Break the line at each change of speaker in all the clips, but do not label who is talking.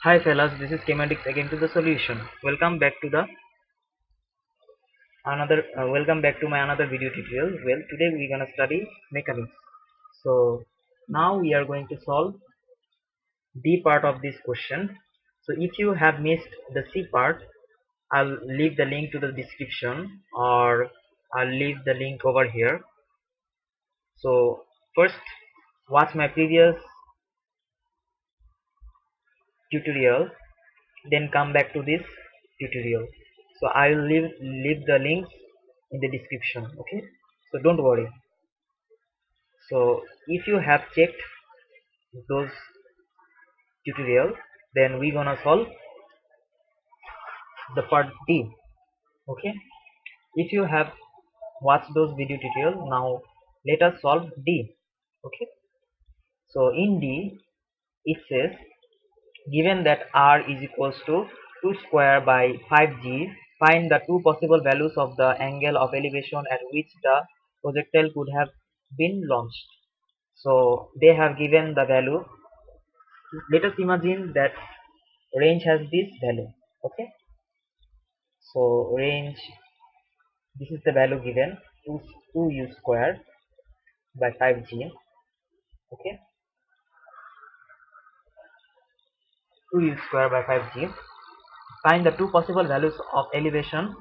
Hi fellas, this is Chemaddcts again to the solution. Welcome back to my another video tutorial. Well, today we're gonna study mechanics. So now we are going to solve D part of this question. So if you have missed the C part, I'll leave the link to the description or I'll leave the link over here. So first watch my previous tutorial, then come back to this tutorial. So I will leave the links in the description. Okay, so don't worry. So if you have checked those tutorial, then we gonna solve the part D. Okay, if you have watched those video tutorial, now let us solve D. Okay, so in D it says, given that r is equals to 2 square by 5g, find the two possible values of the angle of elevation at which the projectile could have been launched. So they have given the value. Let us imagine that range has this value. Okay, so range, this is the value given, 2u square by 5g. Okay, 2u square by 5g. Find the two possible values of elevation,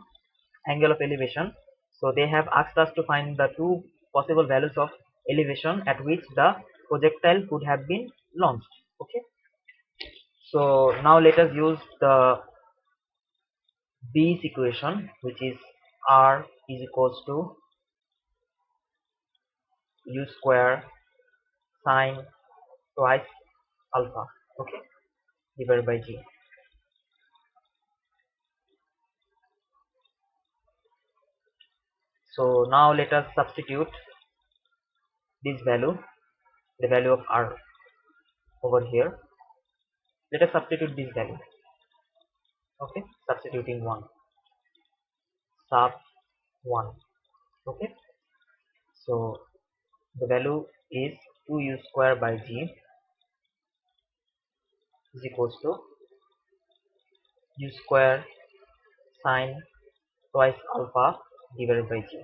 angle of elevation. So they have asked us to find the two possible values of elevation at which the projectile could have been launched. Okay, so now let us use the B's equation, which is r is equals to u square sine twice alpha, okay, divided by g. So now let us substitute this value, the value of r over here. Let us substitute this value. Okay, substituting 1 sub 1. Okay, so the value is 2u square by g is equals to u square sine twice alpha divided by g.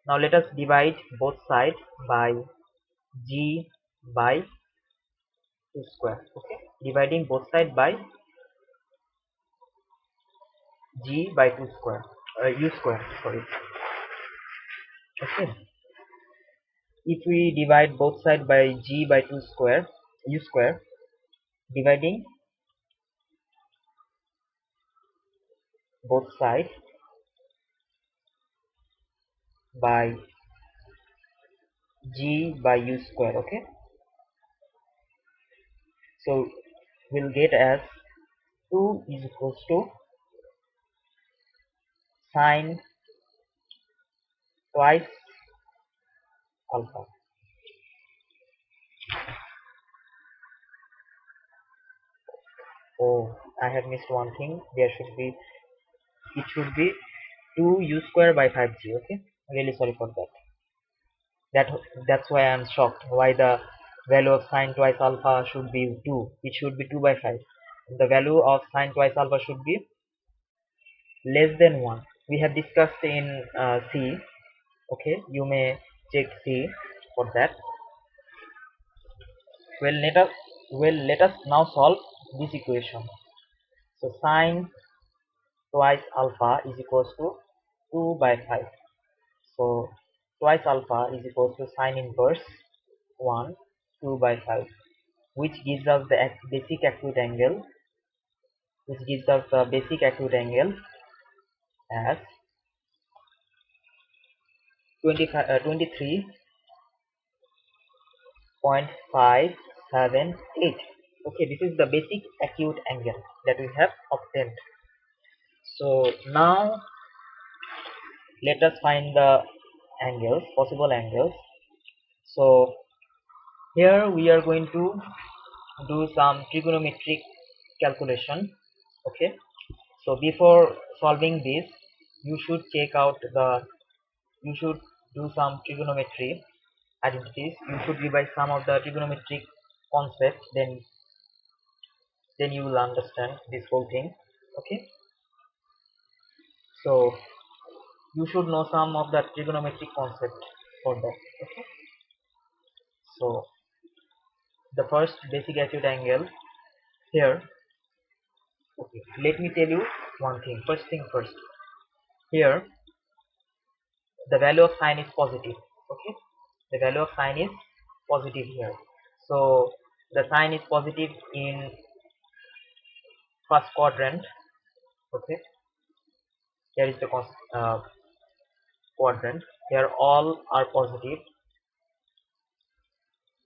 Now let us divide both sides by g by 2 square. Okay, dividing both sides by g by 2 square, u square, sorry. Okay, if we divide both sides by g by 2 square, u square, dividing both sides by g by u square. Okay, so we'll get as 2 is equals to sine twice alpha. Oh, I have missed one thing. It should be 2u square by 5g. Okay, really sorry for that. That's why I'm shocked. Why the value of sine twice alpha should be 2? It should be 2 by 5. The value of sine twice alpha should be less than 1. We have discussed in C. Okay, you may check C for that. Well, let us now solve this equation. So sine twice alpha is equals to 2 by 5. So twice alpha is equals to sine inverse 1 2 by 5, which gives us the basic acute angle, as 23.578. Okay, this is the basic acute angle that we have obtained. So now let us find the possible angles. So here we are going to do some trigonometric calculation. Okay, so before solving this, you should do some trigonometry identities. You should revise some of the trigonometric concepts, then then you will understand this whole thing. Okay, so you should know some of the trigonometric concept for that. Okay, so the first basic acute angle here. Okay, let me tell you one thing. First thing first. Here, the value of sine is positive. Okay, the value of sine is positive here. So the sine is positive in first quadrant. Okay, here is the quadrant. Here all are positive.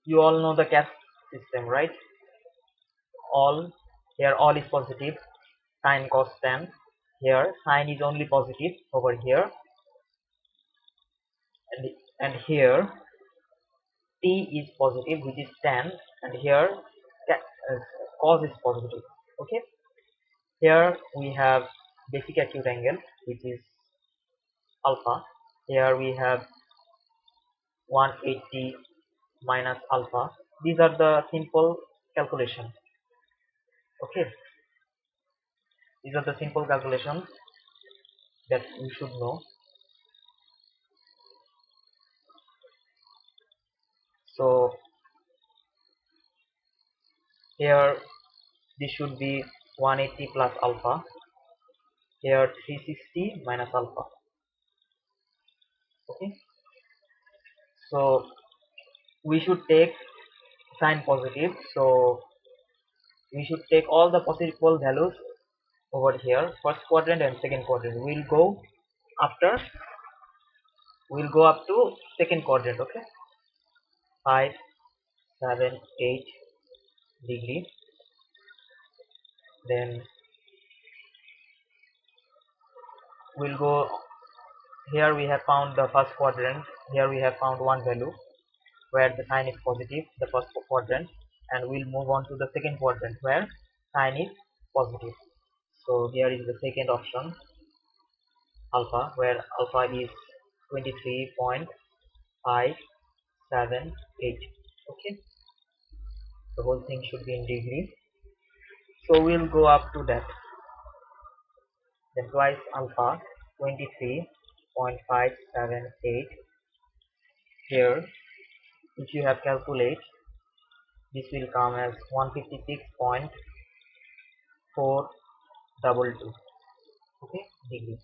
You all know the cast system, right? All here all is positive. Sine cos tan. Here sine is only positive over here, and here t is positive, which is tan, and here cos is positive. Okay, here we have basic acute angle, which is alpha. Here we have 180 minus alpha. These are the simple calculations. Okay, these are the simple calculations that you should know. So here this should be 180 plus alpha. Here 360 minus alpha. Okay, so we should take sine positive, so we should take all the possible values over here, first quadrant and second quadrant. We'll go up to second quadrant. Okay, 5, 7, 8 degree. Then we'll go here. We have found the first quadrant. Here we have found one value where the sine is positive, the first quadrant, and we'll move on to the second quadrant where sine is positive. So here is the second option, alpha, where alpha is 23.578. Okay, the whole thing should be in degree. So we'll go up to that. Then twice alpha, 23.578. Here, if you have calculate, this will come as 156.422. Okay, degree.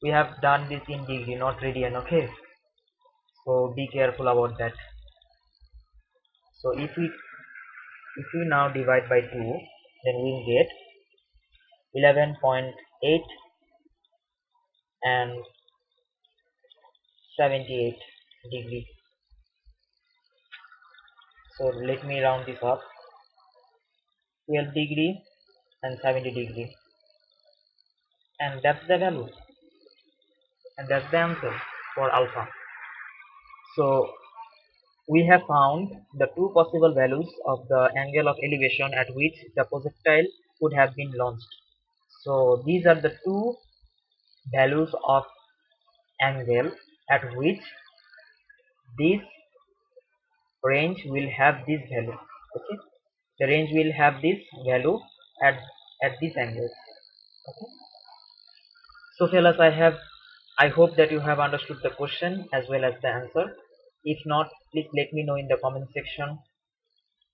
We have done this in degree, not radian. Okay, so be careful about that. So if we now divide by 2, then we'll get 11.8 and 78 degree. So let me round this up, 12 degree and 70 degree, and that's the value, and that's the answer for alpha. So we have found the two possible values of the angle of elevation at which the projectile could have been launched. So these are the two values of angle at which this range will have this value. Okay, the range will have this value at this angle. Okay, so fellas, I hope that you have understood the question as well as the answer. If not, please let me know in the comment section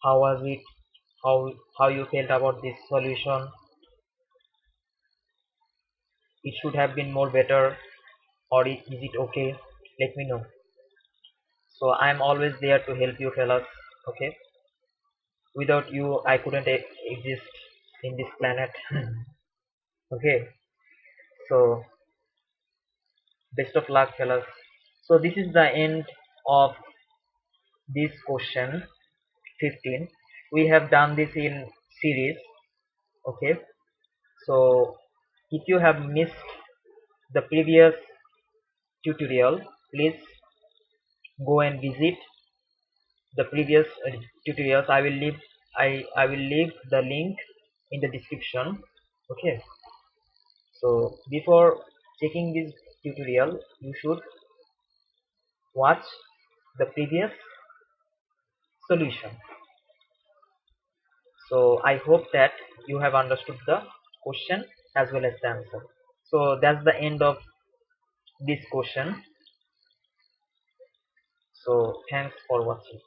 how was it, how you felt about this solution. It should have been more better, or is it okay? Let me know. So I'm always there to help you fellas. Okay, without you I couldn't exist in this planet. Okay, so best of luck fellas. So this is the end of this question 15. We have done this in series. Okay, so if you have missed the previous tutorial, please go and visit the previous tutorials. I will leave the link in the description. Okay, so before checking this tutorial, you should watch the previous solution. So I hope that you have understood the question as well as the answer. So that's the end of this question. So thanks for watching.